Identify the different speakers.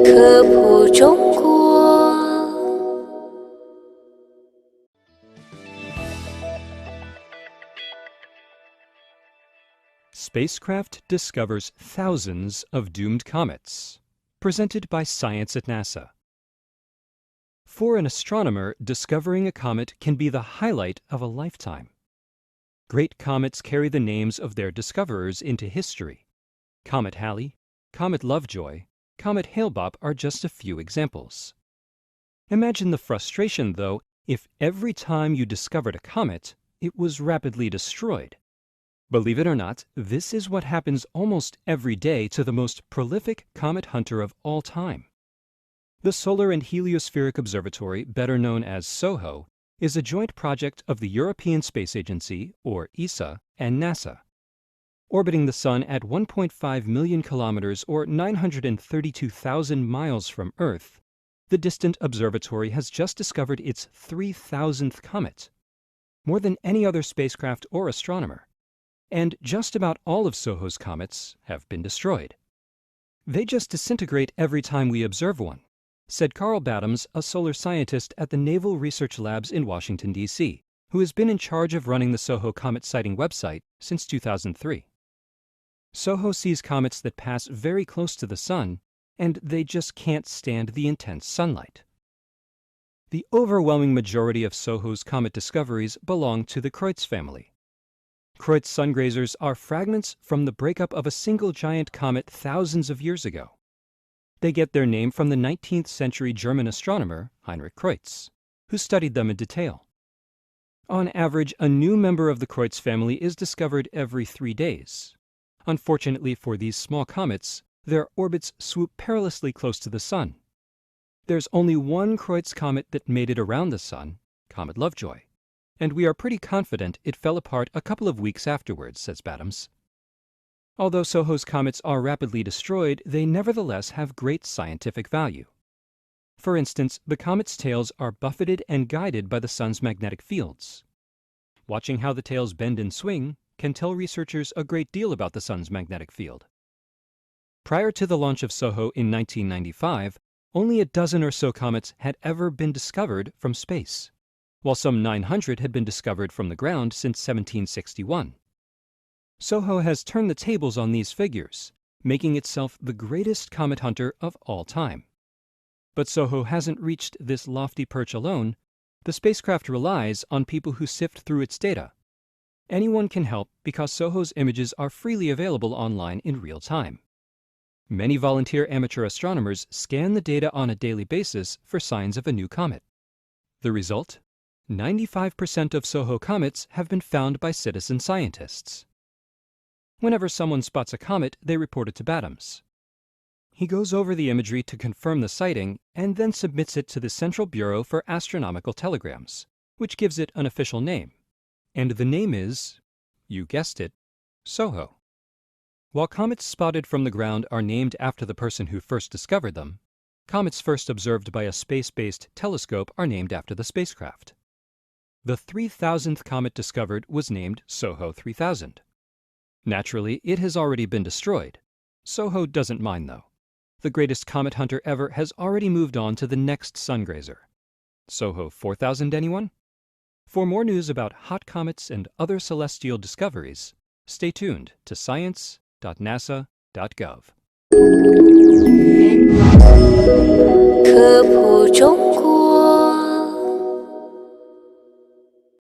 Speaker 1: 科普中国。
Speaker 2: Spacecraft discovers thousands of doomed comets. Presented by Science at NASA. For an astronomer, discovering a comet can be the highlight of a lifetime. Great comets carry the names of their discoverers into history. Comet Halley, Comet Lovejoy, Comet Hale-Bopp are just a few examples. Imagine the frustration, though, if every time you discovered a comet, it was rapidly destroyed. Believe it or not, this is what happens almost every day to the most prolific comet hunter of all time. The Solar and Heliospheric Observatory, better known as SOHO, is a joint project of the European Space Agency, or ESA, and NASA. Orbiting the Sun at 1.5 million kilometers or 932,000 miles from Earth, the distant observatory has just discovered its 3,000th comet, more than any other spacecraft or astronomer. And just about all of SOHO's comets have been destroyed. They just disintegrate every time we observe one, said Carl Battams, a solar scientist at the Naval Research Labs in Washington, D.C., who has been in charge of running the SOHO comet sighting website since 2003. SOHO sees comets that pass very close to the Sun, and they just can't stand the intense sunlight. The overwhelming majority of SOHO's comet discoveries belong to the Kreutz family. Kreutz sungrazers are fragments from the breakup of a single giant comet thousands of years ago. They get their name from the 19th century German astronomer Heinrich Kreutz, who studied them in detail. On average, a new member of the Kreutz family is discovered every 3 days. Unfortunately for these small comets, their orbits swoop perilously close to the Sun. There's only one Kreutz comet that made it around the Sun, Comet Lovejoy, and we are pretty confident it fell apart a couple of weeks afterwards, says Battams. Although SOHO's comets are rapidly destroyed, they nevertheless have great scientific value. For instance, the comets' tails are buffeted and guided by the Sun's magnetic fields. Watching how the tails bend and swing can tell researchers a great deal about the Sun's magnetic field. Prior to the launch of SOHO in 1995, only a dozen or so comets had ever been discovered from space, while some 900 had been discovered from the ground since 1761. SOHO has turned the tables on these figures, making itself the greatest comet hunter of all time. But SOHO hasn't reached this lofty perch alone. The spacecraft relies on people who sift through its data. Anyone can help because SOHO's images are freely available online in real time. Many volunteer amateur astronomers scan the data on a daily basis for signs of a new comet. The result? 95% of SOHO comets have been found by citizen scientists. Whenever someone spots a comet, they report it to Battams. He goes over the imagery to confirm the sighting and then submits it to the Central Bureau for Astronomical Telegrams, which gives it an official name. And the name is, you guessed it, SOHO. While comets spotted from the ground are named after the person who first discovered them, comets first observed by a space-based telescope are named after the spacecraft. The 3,000th comet discovered was named SOHO 3000. Naturally, it has already been destroyed. SOHO doesn't mind, though. The greatest comet hunter ever has already moved on to the next sungrazer. SOHO 4000, anyone? For more news about hot comets and other celestial discoveries, stay tuned to science.nasa.gov.